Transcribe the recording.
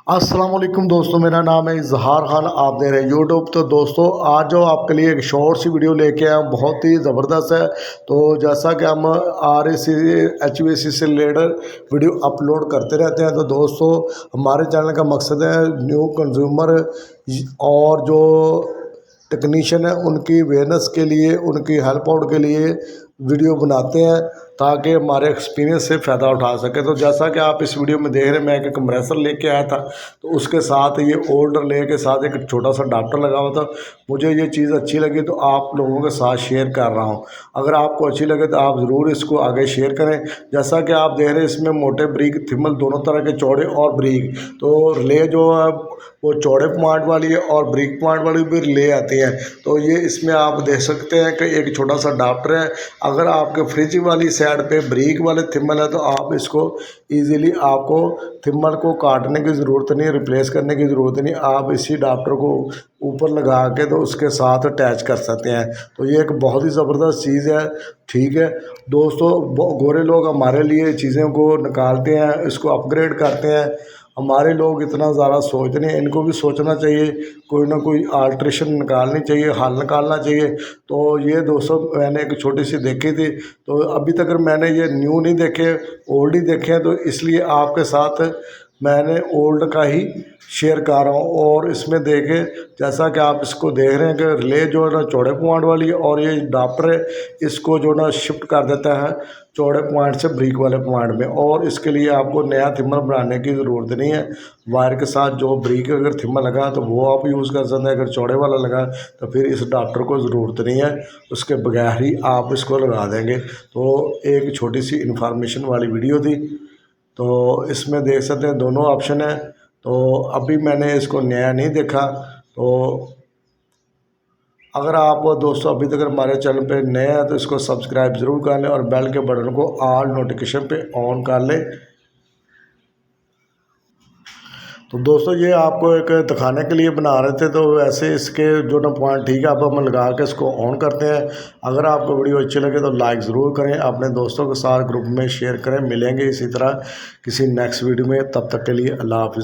अस्सलाम वालेकुम दोस्तों, मेरा नाम है इजहार खान। आप देख रहे हैं यूट्यूब। तो दोस्तों आज जो आपके लिए एक शॉर्ट सी वीडियो लेके आए हैं, बहुत ही ज़बरदस्त है। तो जैसा कि हम RAC HVAC से रिलेटेड वीडियो अपलोड करते रहते हैं, तो दोस्तों हमारे चैनल का मकसद है न्यू कंज्यूमर और जो टेक्नीशियन है उनकी अवेयरनेस के लिए, उनकी हेल्प आउट के लिए वीडियो बनाते हैं ताकि हमारे एक्सपीरियंस से फ़ायदा उठा सके। तो जैसा कि आप इस वीडियो में देख रहे हैं, मैं एक कंप्रेसर लेके आया था, तो उसके साथ ये ओल्ड रिले के साथ एक छोटा सा अडाप्टर लगा हुआ था। मुझे ये चीज़ अच्छी लगी तो आप लोगों के साथ शेयर कर रहा हूँ। अगर आपको अच्छी लगे तो आप ज़रूर इसको आगे शेयर करें। जैसा कि आप देख रहे हैं, इसमें मोटे ब्रीक थिम्बल दोनों तरह के, चौड़े और ब्रीक। तो रिले जो है वो चौड़े पॉइंट वाली है और ब्रीक पॉइंट वाली भी रिले आती है। तो ये इसमें आप देख सकते हैं कि एक छोटा सा अडाप्टर है। अगर आपके फ्रिज वाली साइड पे ब्रीक वाले थिम्बल है तो आप इसको इजीली, आपको थिम्बल को काटने की ज़रूरत नहीं, रिप्लेस करने की ज़रूरत नहीं। आप इसी अडाप्टर को ऊपर लगा के तो उसके साथ अटैच कर सकते हैं। तो ये एक बहुत ही ज़बरदस्त चीज़ है। ठीक है दोस्तों, गोरे लोग हमारे लिए चीज़ों को निकालते हैं, इसको अपग्रेड करते हैं। हमारे लोग इतना ज़्यादा सोचते नहीं, इनको भी सोचना चाहिए, कोई ना कोई आल्ट्रेशन निकालनी चाहिए, हल निकालना चाहिए। तो ये दोस्तों मैंने एक छोटी सी देखी थी। तो अभी तक मैंने ये न्यू नहीं देखे, ओल्ड ही देखे हैं। तो इसलिए आपके साथ मैंने ओल्ड का ही शेयर कर रहा हूँ। और इसमें देखें, जैसा कि आप इसको देख रहे हैं कि रिले जो है ना चौड़े पॉइंट वाली है, और ये अडाप्टर है इसको जो ना शिफ्ट कर देता है चौड़े पॉइंट से ब्रीक वाले पॉइंट में। और इसके लिए आपको नया थिम्बल बनाने की ज़रूरत नहीं है। वायर के साथ जो ब्रीक अगर थिम्बल लगा तो वो आप यूज़ कर सकते हैं। अगर चौड़े वाला लगा तो फिर इस अडाप्टर को ज़रूरत नहीं है, उसके बगैर ही आप इसको लगा देंगे। तो एक छोटी सी इंफॉर्मेशन वाली वीडियो थी। तो इसमें देख सकते हैं दोनों ऑप्शन है। तो अभी मैंने इसको नया नहीं देखा। तो अगर आप दोस्तों अभी तक हमारे चैनल पे नए हैं तो इसको सब्सक्राइब ज़रूर कर लें और बेल के बटन को ऑल नोटिफिकेशन पे ऑन कर लें। तो दोस्तों ये आपको एक दिखाने के लिए बना रहे थे। तो वैसे इसके जो ना पॉइंट ठीक है, अब हम लगा के इसको ऑन करते हैं। अगर आपको वीडियो अच्छी लगे तो लाइक ज़रूर करें, अपने दोस्तों के साथ ग्रुप में शेयर करें। मिलेंगे इसी तरह किसी नेक्स्ट वीडियो में, तब तक के लिए अल्लाह हाफ़िज़।